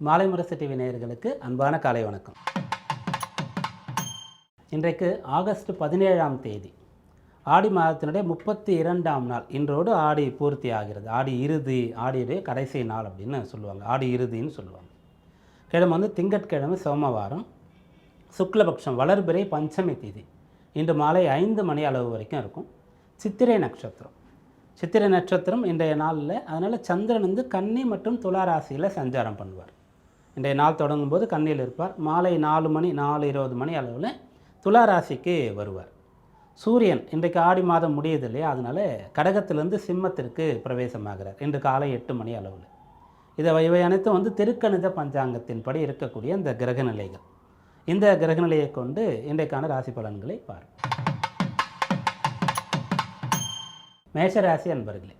மாலை முரசு டிவி நேயர்களுக்கு அன்பான காலை வணக்கம். இன்றைக்கு ஆகஸ்ட் 17ஆம் தேதி, ஆடி மாதத்தினுடைய 32ஆம் நாள். இன்றோடு ஆடி பூர்த்தி ஆகிறது. ஆடி இறுதி, ஆடியுடைய கடைசி நாள் அப்படின்னு சொல்லுவாங்க. ஆடி இறுதின்னு சொல்லுவாங்க. கிழமை வந்து திங்கட்கிழமை சோமவாரம், சுக்லபக்ஷம் வளர்பிறை பஞ்சமி தேதி. இன்று மாலை 5 மணி அளவு வரைக்கும் இருக்கும். சித்திரை நட்சத்திரம். சித்திரை நட்சத்திரம் இன்றைய நாளில், அதனால் சந்திரன் வந்து கன்னி மற்றும் துலா ராசியில் சஞ்சாரம் பண்ணுவார். இன்றைய நாள் தொடங்கும் போது கன்னியில் இருப்பார். மாலை 4 மணி 4:20 மணி அளவில் துலா ராசிக்கு வருவார். சூரியன் இன்றைக்கு ஆடி மாதம் முடியுது இல்லையா, அதனால் கடகத்திலிருந்து சிம்மத்திற்கு பிரவேசமாகிறார் இன்று காலை 8 மணி அளவில். இவை அனைத்தும் வந்து திருக்கணித பஞ்சாங்கத்தின்படி இருக்கக்கூடிய இந்த கிரகநிலைகள். இந்த கிரகநிலையை கொண்டு இன்றைக்கான ராசி பலன்களை பாருங்கள். மேஷராசி அன்பர்களே,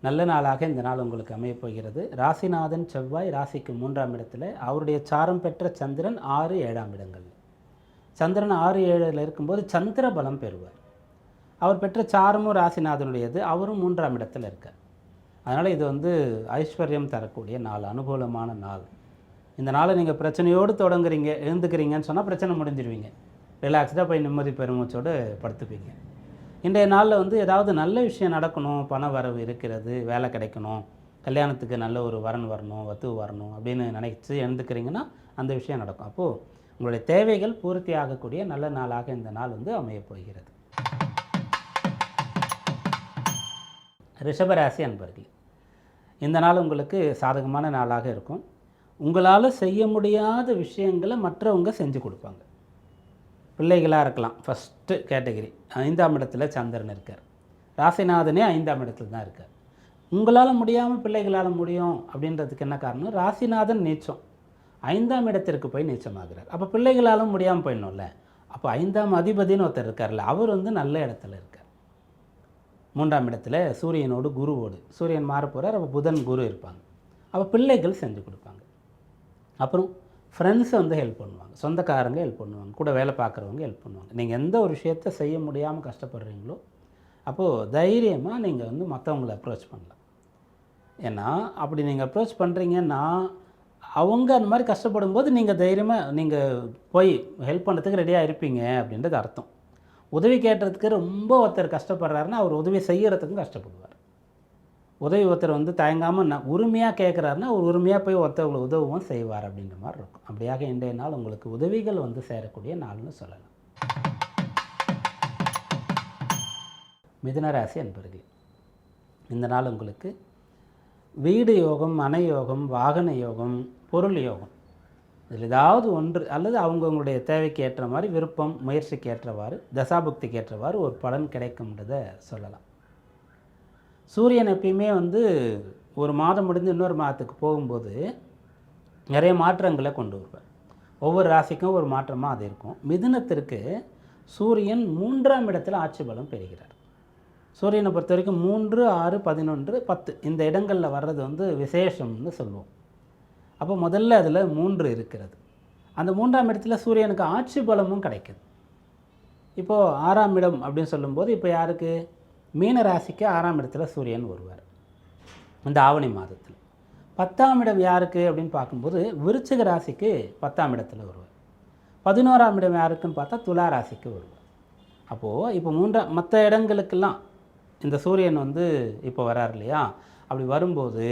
நல்ல நாளாக இந்த நாள் உங்களுக்கு அமையப்போகிறது. ராசிநாதன் செவ்வாய் ராசிக்கு 3ஆம் இடத்துல, அவருடைய சாரம் பெற்ற சந்திரன் 6, 7ஆம் இடங்கள். சந்திரன் 6, 7 இருக்கும்போது சந்திர பலம் பெறுவார். அவர் பெற்ற சாரமும் ராசிநாதனுடையது, அவரும் 3ஆம் இடத்தில் இருக்கார். அதனால் இது வந்து ஐஸ்வர்யம் தரக்கூடிய நாள், அனுகூலமான நாள். இந்த நாளை நீங்கள் பிரச்சனையோடு தொடங்குறீங்க, எழுந்துக்கிறீங்கன்னு சொன்னால் பிரச்சனை முடிஞ்சிருவீங்க. ரிலாக்ஸ்டாக போய் நிம்மதி பெருமூச்சோடு படுத்துப்பீங்க. இன்றைய நாளில் வந்து ஏதாவது நல்ல விஷயம் நடக்கணும், பண வரவு இருக்கிறது, வேலை கிடைக்கணும், கல்யாணத்துக்கு நல்ல ஒரு வரன் வரணும், வத்து வரணும் அப்படின்னு நினைச்சு எழுந்துக்கிறீங்கன்னா அந்த விஷயம் நடக்கும். அப்போது உங்களுடைய தேவைகள் பூர்த்தி ஆகக்கூடிய நல்ல நாளாக இந்த நாள் வந்து அமையப்போகிறது. ரிஷபராசி அன்பர்களே, இந்த நாள் உங்களுக்கு சாதகமான நாளாக இருக்கும். உங்களால் செய்ய முடியாத விஷயங்களை மற்றவங்க செஞ்சு கொடுப்பாங்க. பிள்ளைகளாக இருக்கலாம். ஃபஸ்ட்டு கேட்டகரி 5ஆம் இடத்துல சந்திரன் இருக்கார். ராசிநாதனே 5ஆம் இடத்துல தான் இருக்கார். உங்களால் முடியாமல் பிள்ளைகளால் முடியும் அப்படின்றதுக்கு என்ன காரணம்? ராசிநாதன் நீச்சம், 5ஆம் இடத்திற்கு போய் நீச்சமாகிறார். அப்போ பிள்ளைகளாலும் முடியாமல் போயிடணும்ல. அப்போ 5ஆம் அதிபதினு ஒருத்தர் இருக்கார்ல, அவர் வந்து நல்ல இடத்துல இருக்கார். 3ஆம் இடத்துல சூரியனோடு குருவோடு, சூரியன் மாற போகிறார். அப்போ புதன் குரு இருப்பாங்க. அப்போ பிள்ளைகள் செஞ்சு கொடுப்பாங்க. அப்புறம் ஃப்ரெண்ட்ஸை வந்து ஹெல்ப் பண்ணுவாங்க, சொந்தக்காரங்க ஹெல்ப் பண்ணுவாங்க, கூட வேலை பார்க்குறவங்க ஹெல்ப் பண்ணுவாங்க. நீங்கள் எந்த ஒரு விஷயத்தை செய்ய முடியாமல் கஷ்டப்படுறீங்களோ அப்போது தைரியமாக நீங்கள் வந்து மற்றவங்களை அப்ரோச் பண்ணலாம். ஏன்னா அப்படி நீங்கள் அப்ரோச் பண்ணுறீங்கன்னா அவங்க அந்த மாதிரி கஷ்டப்படும் போது நீங்கள் தைரியமாக நீங்கள் போய் ஹெல்ப் பண்ணுறதுக்கு ரெடியாக இருப்பீங்க அப்படின்றது அர்த்தம். உதவி கேட்டதுக்கு ரொம்ப ஒருத்தர் கஷ்டப்படுறாருன்னா அவர் உதவி செய்கிறதுக்கும் கஷ்டப்படுவார். உதவி ஒருத்தர் வந்து தயங்காமல் உரிமையாக கேட்குறாருன்னா அவர் உரிமையாக போய் ஒருத்தவங்களை உதவும் செய்வார் அப்படின்ற மாதிரி இருக்கும். அப்படியாக இன்றைய நாள் உங்களுக்கு உதவிகள் வந்து சேரக்கூடிய நாள்னு சொல்லலாம். மிதுனராசி அன்பர்களே, இந்த நாள் உங்களுக்கு வீடு யோகம், மனை யோகம், வாகன யோகம், பொருள் யோகம், இதில் ஏதாவது ஒன்று அல்லது அவங்கவுங்களுடைய தேவைக்கு ஏற்ற மாதிரி, விருப்பம் முயற்சிக்கு ஏற்றவாறு, தசாபுக்திக்கு ஏற்றவாறு ஒரு பலன் கிடைக்கும்ன்றதை சொல்லலாம். சூரியன் எப்பயுமே வந்து ஒரு மாதம் முடிஞ்சு இன்னொரு மாதத்துக்கு போகும்போது நிறைய மாற்றங்களை கொண்டு வருவார். ஒவ்வொரு ராசிக்கும் ஒரு மாற்றமாக அது இருக்கும். மிதுனத்திற்கு சூரியன் 3ஆம் இடத்தில் ஆட்சி பலம் பெறுகிறார். சூரியனை பொறுத்த வரைக்கும் 3, 6, 11, 10 இந்த இடங்களில் வர்றது வந்து விசேஷம்னு சொல்லுவோம். அப்போ முதல்ல அதில் 3 இருக்கிறது. அந்த 3ஆம் இடத்துல சூரியனுக்கு ஆட்சி பலமும் கிடைக்குது. இப்போது 6ஆம் இடம் அப்படின்னு சொல்லும்போது இப்போ யாருக்கு? மீன ராசிக்கு 6ஆம் இடத்துல சூரியன் வருவார் இந்த ஆவணி மாதத்தில். 10ஆம் இடம் யாருக்கு அப்படின்னு பார்க்கும்போது விருச்சிக ராசிக்கு 10ஆம் இடத்துல வருவார். 11ஆம் இடம் யாருக்குன்னு பார்த்தா துலா ராசிக்கு வருவார். அப்போது இப்போ மற்ற இடங்களுக்கெல்லாம் இந்த சூரியன் வந்து இப்போ வரார் இல்லையா, அப்படி வரும்போது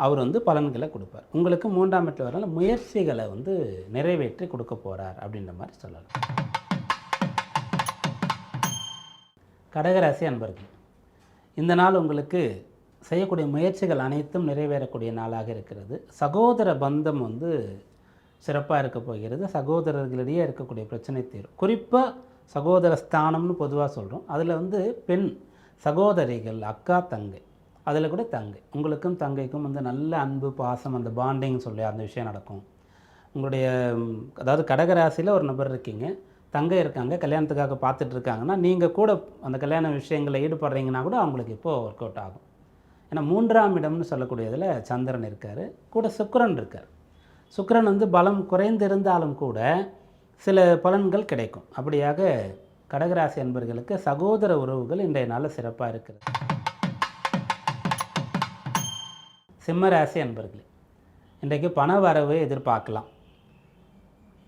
அவர் வந்து பலன்களை கொடுப்பார். உங்களுக்கு 3ஆம் இடத்துல வரனால முயற்சிகளை வந்து நிறைவேற்றி கொடுக்க போகிறார் அப்படின்ற மாதிரி சொல்லலாம். கடகராசி அன்பர்கள், இந்த நாள் உங்களுக்கு செய்யக்கூடிய முயற்சிகள் அனைத்தும் நிறைவேறக்கூடிய நாளாக இருக்கிறது. சகோதர பந்தம் வந்து சிறப்பாக இருக்க போகிறது. சகோதரர்களிடையே இருக்கக்கூடிய பிரச்சனை தீரும். குறிப்பாக சகோதர ஸ்தானம்னு பொதுவாக சொல்கிறோம். அதில் வந்து பெண் சகோதரிகள், அக்கா தங்கை, அதில் கூட தங்கை, உங்களுக்கும் தங்கைக்கும் வந்து நல்ல அன்பு பாசம், அந்த பாண்டிங் சொல்லி அந்த விஷயம் நடக்கும். உங்களுடைய அதாவது கடகராசியில் ஒரு நபர் இருக்கீங்க, தங்கை இருக்காங்க, கல்யாணத்துக்காக பார்த்துட்ருக்காங்கன்னா நீங்கள் கூட அந்த கல்யாண விஷயங்களில் ஈடுபடுறீங்கன்னா கூட அவங்களுக்கு இப்போது ஒர்க் அவுட் ஆகும். ஏன்னா 3ஆம் இடம்னு சொல்லக்கூடியதில் சந்திரன் இருக்கார், கூட சுக்கிரன் இருக்கார். சுக்கிரன் வந்து பலம் குறைந்திருந்தாலும் கூட சில பலன்கள் கிடைக்கும். அப்படியாக கடகராசி அன்பர்களுக்கு சகோதர உறவுகள் இன்றைய நாளில் சிறப்பாக இருக்கிறது. சிம்மராசி அன்பர்களே, இன்றைக்கு பண வரவு எதிர்பார்க்கலாம்.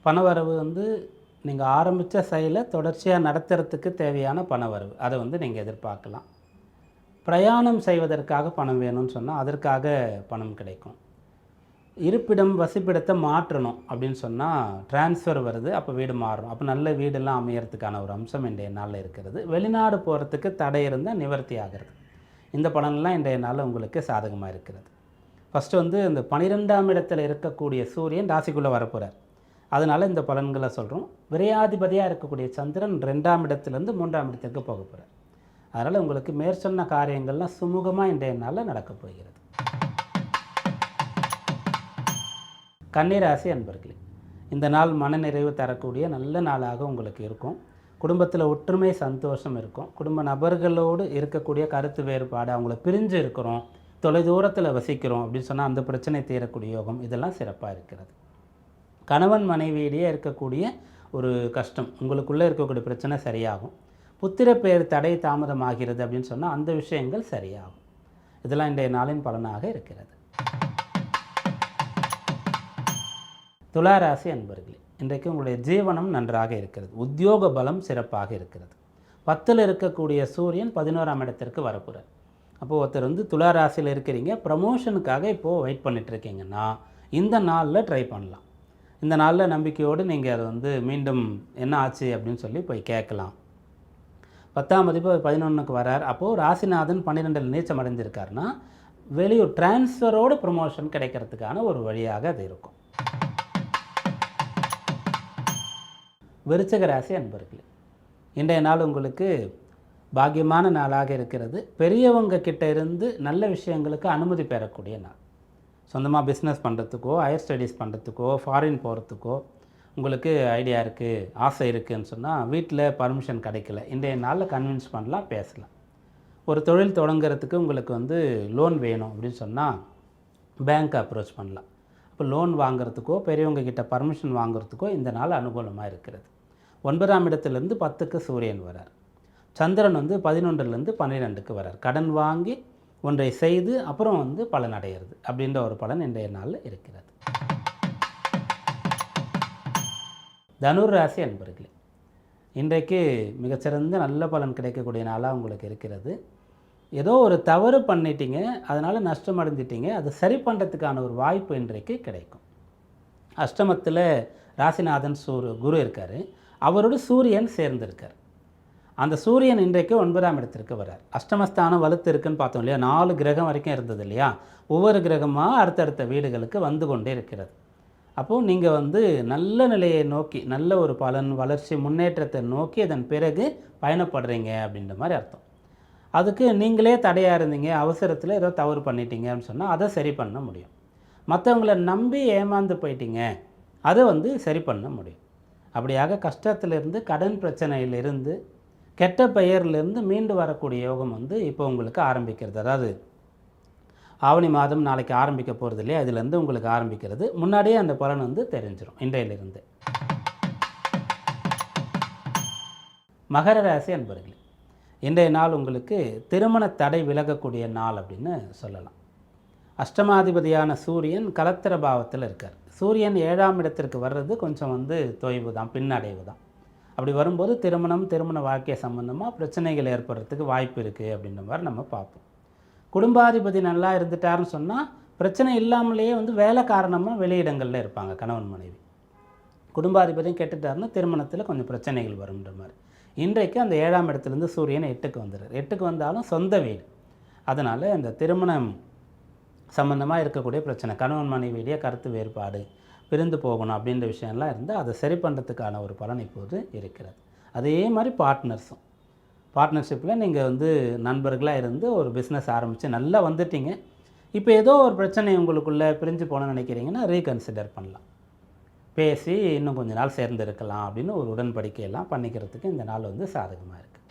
பண வரவு வந்து நீங்கள் ஆரம்பித்த செயலை தொடர்ச்சியாக நடத்துறதுக்கு தேவையான பண வரவு, அதை வந்து நீங்கள் எதிர்பார்க்கலாம். பிரயாணம் செய்வதற்காக பணம் வேணும்னு சொன்னால் அதற்காக பணம் கிடைக்கும். இருப்பிடம் வசிப்பிடத்தை மாற்றணும் அப்படின்னு சொன்னால் டிரான்ஸ்ஃபர் வருது, அப்போ வீடு மாறணும். அப்போ நல்ல வீடெல்லாம் அமையறதுக்கான ஒரு அம்சம் இன்றைய நாளில் இருக்கிறது. வெளிநாடு போகிறதுக்கு தடை இருந்தால் நிவர்த்தி ஆகிறது. இந்த பலன்லாம் இன்றைய நாளில் உங்களுக்கு சாதகமாக இருக்கிறது. ஃபஸ்ட்டு வந்து இந்த 12ஆம் இடத்தில் இருக்கக்கூடிய சூரியன் ராசிக்குள்ளே வரப்போகிறார். அதனால் இந்த பலன்களை சொல்கிறோம். விரையாதிபதியாக இருக்கக்கூடிய சந்திரன் 2ஆம் இடத்துலேருந்து 3ஆம் இடத்துக்கு போக போகிறார். அதனால் உங்களுக்கு மேற்சொன்ன காரியங்கள்லாம் சுமூகமாக இன்றைய நாளில் நடக்கப் போகிறது. கன்னிராசி அன்பர்களே, இந்த நாள் மனநிறைவு தரக்கூடிய நல்ல நாளாக உங்களுக்கு இருக்கும். குடும்பத்தில் ஒற்றுமை சந்தோஷம் இருக்கும். குடும்ப நபர்களோடு இருக்கக்கூடிய கருத்து வேறுபாடு, அவங்கள பிரிஞ்சு இருக்கிறோம், தொலைதூரத்தில் வசிக்கிறோம் அப்படின்னு சொன்னால் அந்த பிரச்சனை தீரக்கூடிய யோகம், இதெல்லாம் சிறப்பாக இருக்கிறது. கணவன் மனைவியிடையே இருக்கக்கூடிய ஒரு கஷ்டம், உங்களுக்குள்ளே இருக்கக்கூடிய பிரச்சனை சரியாகும். புத்திர பேர் தடை தாமதமாகிறது அப்படின்னு சொன்னால் அந்த விஷயங்கள் சரியாகும். இதெல்லாம் இன்றைய நாளின் பலனாக இருக்கிறது. துளாராசி அன்பர்களே, இன்றைக்கு உங்களுடைய ஜீவனம் நன்றாக இருக்கிறது. உத்தியோக பலம் சிறப்பாக இருக்கிறது. 10ல் இருக்கக்கூடிய சூரியன் 11ஆம் இடத்திற்கு வரப்போகிறார். அப்போது ஒருத்தர் வந்து துளாராசியில் இருக்கிறீங்க, ப்ரமோஷனுக்காக இப்போது வெயிட் பண்ணிகிட்ருக்கீங்கன்னா இந்த நாளில் ட்ரை பண்ணலாம். இந்த நாளில் நம்பிக்கையோடு நீங்கள் அதை வந்து மீண்டும் என்ன ஆச்சு அப்படின்னு சொல்லி போய் கேட்கலாம். 10ஆம் அதிபதி 11க்கு வரார். அப்போது ராசிநாதன் 12இல் நீச்சம் அடைஞ்சிருக்காருன்னா வெளியூர் டிரான்ஸ்ஃபரோடு ப்ரமோஷன் கிடைக்கிறதுக்கான ஒரு வழியாக அது இருக்கும். விருச்சிக ராசி அன்பர்களே, இன்றைய நாள் உங்களுக்கு பாக்கியமான நாளாக இருக்கிறது. பெரியவங்க கிட்ட இருந்து நல்ல விஷயங்களுக்கு அனுமதி பெறக்கூடிய நாள். சொந்தமாக பிஸ்னஸ் பண்ணுறதுக்கோ, ஹையர் ஸ்டடீஸ் பண்ணுறதுக்கோ, ஃபாரின் போகிறதுக்கோ உங்களுக்கு ஐடியா இருக்குது, ஆசை இருக்குதுன்னு சொன்னால் வீட்டில் பர்மிஷன் கிடைக்கல, இன்றைய நாளில் கன்வின்ஸ் பண்ணலாம், பேசலாம். ஒரு தொழில் தொடங்குறதுக்கு உங்களுக்கு வந்து லோன் வேணும் அப்படின்னு சொன்னால் பேங்க் அப்ரோச் பண்ணலாம். இப்போ லோன் வாங்குறதுக்கோ பெரியவங்க கிட்ட பர்மிஷன் வாங்குறதுக்கோ இந்த நாள் அனுகூலமாக இருக்கிறது. 9ஆம் இடத்துலேருந்து 10க்கு சூரியன் வரார். சந்திரன் வந்து 11லேருந்து 12க்கு வரார். கடன் வாங்கி ஒன்றை செய்து அப்புறம் வந்து பலன் அடையிறது அப்படின்ற ஒரு பலன் இன்றைய நாளில் இருக்கிறது. தனுர் ராசி அன்பர்களே, இன்றைக்கு மிகச்சிறந்த நல்ல பலன் கிடைக்கக்கூடிய நாளாக உங்களுக்கு இருக்கிறது. ஏதோ ஒரு தவறு பண்ணிட்டீங்க, அதனால் நஷ்டம் அடைஞ்சிட்டிங்க, அது சரி பண்ணுறதுக்கான ஒரு வாய்ப்பு இன்றைக்கு கிடைக்கும். அஷ்டமத்தில் ராசிநாதன் குரு இருக்கார், அவரோட சூரியன் சேர்ந்திருக்கார். அந்த சூரியன் இன்றைக்கு 9ஆம் இடத்திற்கு வரார். அஷ்டமஸ்தானம் வலுத்து இருக்குன்னு பார்த்தோம் இல்லையா, 4 கிரகம் வரைக்கும் இருந்தது இல்லையா, ஒவ்வொரு கிரகமாக அடுத்தடுத்த வீடுகளுக்கு வந்து கொண்டே இருக்கிறது. அப்போது நீங்கள் வந்து நல்ல நிலையை நோக்கி, நல்ல ஒரு பலன், வளர்ச்சி, முன்னேற்றத்தை நோக்கி அதன் பிறகு பயணப்படுறீங்க அப்படின்ற மாதிரி அர்த்தம். அதுக்கு நீங்களே தடையாக இருந்தீங்க, அவசரத்தில் ஏதோ தவறு பண்ணிட்டீங்கன்னு சொன்னால் அதை சரி பண்ண முடியும். மற்றவங்கள நம்பி ஏமாந்து போயிட்டீங்க, அதை வந்து சரி பண்ண முடியும். அப்படியாக கஷ்டத்திலிருந்து, கடன் பிரச்சனையிலிருந்து, கெட்ட பெயர்லேருந்து மீண்டு வரக்கூடிய யோகம் வந்து இப்போ உங்களுக்கு ஆரம்பிக்கிறது. அதாவது ஆவணி மாதம் நாளைக்கு ஆரம்பிக்க போகிறது இல்லையா, அதுலேருந்து உங்களுக்கு ஆரம்பிக்கிறது. முன்னாடியே அந்த பலன் வந்து தெரிஞ்சிடும் இன்றையிலிருந்து. மகர ராசி அன்பர்களே, இன்றைய நாள் உங்களுக்கு திருமண தடை விலகக்கூடிய நாள் அப்படின்னு சொல்லலாம். அஷ்டமாதிபதியான சூரியன் கலத்திர பாவத்தில் இருக்கார். சூரியன் 7ஆம் இடத்திற்கு வர்றது கொஞ்சம் வந்து தொய்வு தான், பின்னடைவு தான். அப்படி வரும்போது திருமண வாழ்க்கை சம்பந்தமாக பிரச்சனைகள் ஏற்படுறதுக்கு வாய்ப்பு இருக்குது அப்படின்ற மாதிரி நம்ம பார்ப்போம். குடும்பாதிபதி நல்லா இருந்துட்டாருன்னு சொன்னால் பிரச்சனை இல்லாமலேயே வந்து வேலை காரணமாக வெளியிடங்களில் இருப்பாங்க கணவன் மனைவி. குடும்பாதிபதியும் கெட்டுட்டாருன்னா திருமணத்தில் கொஞ்சம் பிரச்சனைகள் வரும்ன்ற மாதிரி. இன்றைக்கு அந்த 7ஆம் இடத்துலேருந்து சூரியன் 8க்கு வந்துடுறார். 8க்கு வந்தாலும் சொந்த வீடு, அதனால் இந்த திருமணம் சம்பந்தமாக இருக்கக்கூடிய பிரச்சனை, கணவன் மனைவியிடையே கருத்து வேறுபாடு, பிரிந்து போகணும் அப்படின்ற விஷயம்லாம் இருந்தால் அதை சரி பண்ணுறதுக்கான ஒரு பலன் இப்போது இருக்கிறது. அதே மாதிரி பார்ட்னர்ஷிப்பில் நீங்கள் வந்து நண்பர்களாக இருந்து ஒரு பிஸ்னஸ் ஆரம்பித்து நல்லா வந்துட்டீங்க, இப்போ ஏதோ ஒரு பிரச்சனை உங்களுக்குள்ளே பிரிஞ்சு போகணும்னு நினைக்கிறீங்கன்னா ரீகன்சிடர் பண்ணலாம், பேசி இன்னும் கொஞ்ச நாள் சேர்ந்து இருக்கலாம் அப்படின்னு ஒரு உடன்படிக்கையெல்லாம் பண்ணிக்கிறதுக்கு இந்த நாள் வந்து சாதகமாக இருக்குது.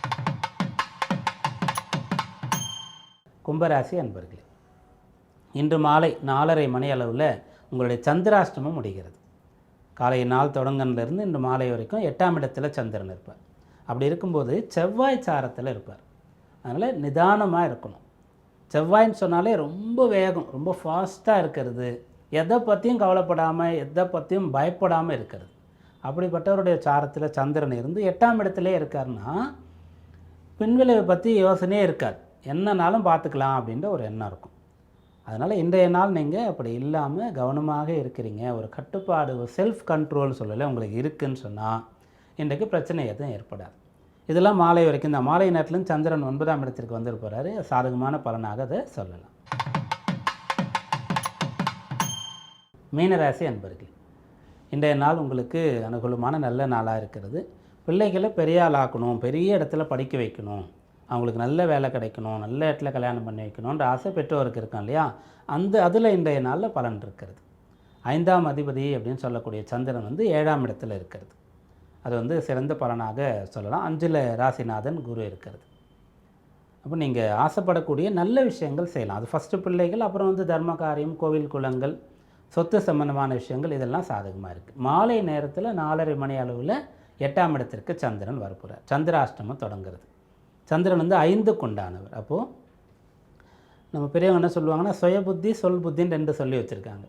கும்பராசி அன்பர்களே, இன்று மாலை 4:30 மணி அளவில் உங்களுடைய சந்திராஷ்டமம் முடிகிறது. காலை நாள் தொடங்கினிலிருந்து இன்று மாலை வரைக்கும் 8ஆம் இடத்துல சந்திரன் இருப்பார். அப்படி இருக்கும்போது செவ்வாய் சாரத்தில் இருப்பார். அதனால் நிதானமாக இருக்கணும். செவ்வாய்ன்னு சொன்னாலே ரொம்ப வேகம், ரொம்ப ஃபாஸ்ட்டாக இருக்கிறது, எதை பற்றியும் கவலைப்படாமல் எதை பற்றியும் பயப்படாமல் இருக்கிறது. அப்படிப்பட்டவருடைய சாரத்தில் சந்திரன் இருந்து 8ஆம் இடத்திலே இருக்காருன்னா பின்விளைவை பற்றி யோசனையே இருக்காது. என்னன்னாலும் பார்த்துக்கலாம் அப்படின்ற ஒரு எண்ணம் இருக்கும். அதனால் இன்றைய நாள் நீங்கள் அப்படி இல்லாமல் கவனமாக இருக்கிறீங்க. ஒரு கட்டுப்பாடு, ஒரு செல்ஃப் கண்ட்ரோல் சொல்லலை உங்களுக்கு இருக்குதுன்னு சொன்னால் இன்றைக்கு பிரச்சனை எதுவும் ஏற்படாது. இதெல்லாம் மாலை வரைக்கும் தான். மாலை நேரத்துலேருந்து சந்திரன் 9ஆம் இடத்திற்கு வந்துருப்பாரு. சாதகமான பலனாக அதை சொல்லலாம். மீனராசி அன்பர்கள், இன்றைய நாள் உங்களுக்கு அனுகூலமான நல்ல நாளாக இருக்கிறது. பிள்ளைகளை பெரிய ஆள் ஆக்கணும், பெரிய இடத்துல படிக்க வைக்கணும், அவங்களுக்கு நல்ல வேலை கிடைக்கணும், நல்ல இடத்துல கல்யாணம் பண்ணி வைக்கணுன்ற ஆசை பெற்றோருக்கு இருக்கான் இல்லையா, அதில் இன்றைய நாளில் பலன் இருக்கிறது. 5ஆம் அதிபதி அப்படின்னு சொல்லக்கூடிய சந்திரன் 7ஆம் இடத்துல இருக்கிறது. அது சிறந்த பலனாக சொல்லலாம். 5ல் ராசிநாதன் குரு இருக்கிறது. அப்போ நீங்கள் ஆசைப்படக்கூடிய நல்ல விஷயங்கள் செய்யலாம். அது ஃபஸ்ட்டு பிள்ளைகள், அப்புறம் தர்ம காரியம், கோவில் குளங்கள், சொத்து சம்பந்தமான விஷயங்கள், இதெல்லாம் சாதகமாக இருக்குது. மாலை நேரத்தில் 4:30 மணி அளவில் 8ஆம் இடத்திற்கு சந்திரன் வரப்போகிறார். சந்திராஷ்டமம் தொடங்குறது. சந்திரன் 5க்கு உண்டானவர். அப்போது நம்ம பெரியவங்க என்ன சொல்லுவாங்கன்னா, சுய புத்தி சொல் புத்தின்னு 2 சொல்லி வச்சுருக்காங்க.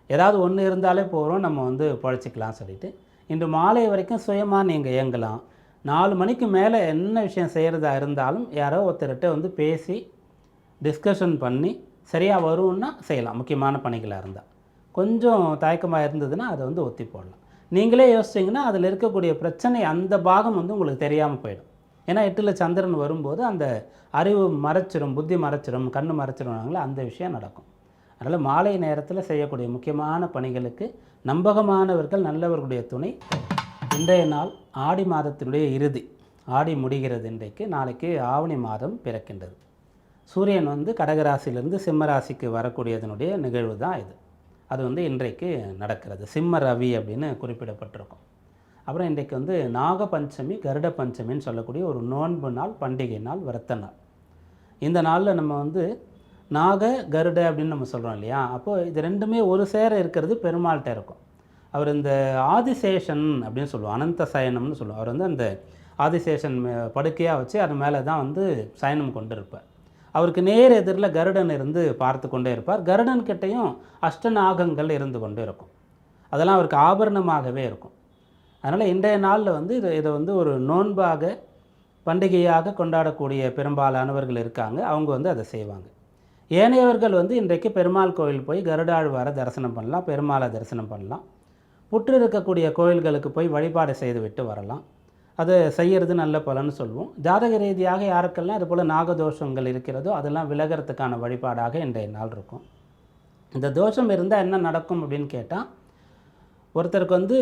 ஏதாவது ஒன்று இருந்தாலே போகிறோம், நம்ம பழச்சிக்கலாம் சொல்லிவிட்டு இன்று மாலை வரைக்கும் சுயமாக நீங்கள் இயங்கலாம். 4 மணிக்கு மேலே என்ன விஷயம் செய்கிறதா இருந்தாலும் யாரோ ஒருத்தர்கிட்ட பேசி டிஸ்கஷன் பண்ணி சரியாக வரும்னா செய்யலாம். முக்கியமான பணிகளாக இருந்தால் கொஞ்சம் தயக்கமாக இருந்ததுன்னா அதை ஒத்தி போடலாம். நீங்களே யோசிச்சிங்கன்னா அதில் இருக்கக்கூடிய பிரச்சனை அந்த பாகம் உங்களுக்கு தெரியாமல் போயிடும். ஏன்னா 8ல் சந்திரன் வரும்போது அந்த அறிவு மறைச்சிடும், புத்தி மறைச்சிடும், கண்ணு மறைச்சிடும்னாங்களே, அந்த விஷயம் நடக்கும். அதனால் மாலை நேரத்தில் செய்யக்கூடிய முக்கியமான பணிகளுக்கு நம்பகமானவர்கள், நல்லவர்களுடைய துணை. இன்றைய நாள் ஆடி மாதத்தினுடைய இறுதி. ஆடி முடிகிறது இன்றைக்கு. நாளைக்கு ஆவணி மாதம் பிறக்கின்றது. சூரியன் கடகராசியிலிருந்து சிம்ம ராசிக்கு வரக்கூடியதனுடைய நிகழ்வு தான் இது. அது இன்றைக்கு நடக்கிறது. சிம்ம ரவி அப்படின்னு குறிப்பிடப்பட்டிருக்கும். அப்புறம் இன்றைக்கு நாக பஞ்சமி, கருட பஞ்சமின்னு சொல்லக்கூடிய ஒரு நோன்பு நாள், பண்டிகை நாள், விரத்த நாள். இந்த நாளில் நம்ம நாக கருட அப்படின்னு நம்ம சொல்கிறோம் இல்லையா, அப்போது இது 2மே ஒரு சேர இருக்கிறது பெருமாள்கிட்ட இருக்கும். அவர் இந்த ஆதிசேஷன் அப்படின்னு சொல்லுவோம், அனந்த சயனம்னு சொல்லுவோம். அவர் அந்த ஆதிசேஷன் படுக்கையாக வச்சு அது மேலே தான் சயனம் கொண்டு இருப்பார். அவருக்கு நேர் எதிரில் கருடன் இருந்து பார்த்து கொண்டே இருப்பார். கருடன் கிட்டையும் அஷ்டநாகங்கள் இருந்து கொண்டு இருக்கும். அதெல்லாம் அவருக்கு ஆபரணமாகவே இருக்கும். அதனால் இன்றைய நாளில் இதை ஒரு நோன்பாக, பண்டிகையாக கொண்டாடக்கூடிய பெரும்பாலானவர்கள் இருக்காங்க. அவங்க அதை செய்வாங்க. ஏனையவர்கள் இன்றைக்கு பெருமாள் கோவில் போய் கருடாழ்வாரை தரிசனம் பண்ணலாம், பெருமாளை தரிசனம் பண்ணலாம், புற்று இருக்கக்கூடிய கோவில்களுக்கு போய் வழிபாடு செய்து விட்டு வரலாம். அதை செய்கிறது நல்ல பலன்னு சொல்லுவோம். ஜாதக ரீதியாக யாருக்கெல்லாம் இதுபோல் நாகதோஷங்கள் இருக்கிறதோ அதெல்லாம் விலகிறதுக்கான வழிபாடாக இன்றைய நாள் இருக்கும். இந்த தோஷம் இருந்தால் என்ன நடக்கும் அப்படின்னு கேட்டால், ஒருத்தருக்கு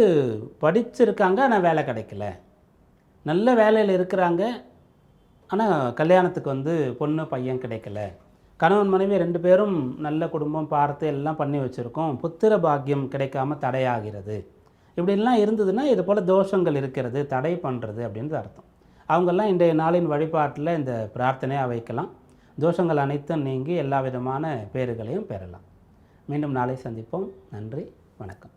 படிச்சிருக்காங்க ஆனால் வேலை கிடைக்கல, நல்ல வேலையில் இருக்கிறாங்க ஆனால் கல்யாணத்துக்கு பொண்ணு பையன் கிடைக்கல, கணவன் மனைவி 2 பேரும் நல்ல குடும்பம் பார்த்து எல்லாம் பண்ணி வச்சுருக்கோம், புத்திர பாக்கியம் கிடைக்காம தடையாகிறது, இப்படிலாம் இருந்ததுன்னா இது போல் தோஷங்கள் இருக்கிறது, தடை பண்ணுறது அப்படின்றது அர்த்தம். அவங்கெல்லாம் இன்றைய நாளின் வழிபாட்டில் இந்த பிரார்த்தனையாக வைக்கலாம். தோஷங்கள் அனைத்தும் நீங்கி எல்லா விதமான பேறுகளையும் பெறலாம். மீண்டும் நாளை சந்திப்போம். நன்றி, வணக்கம்.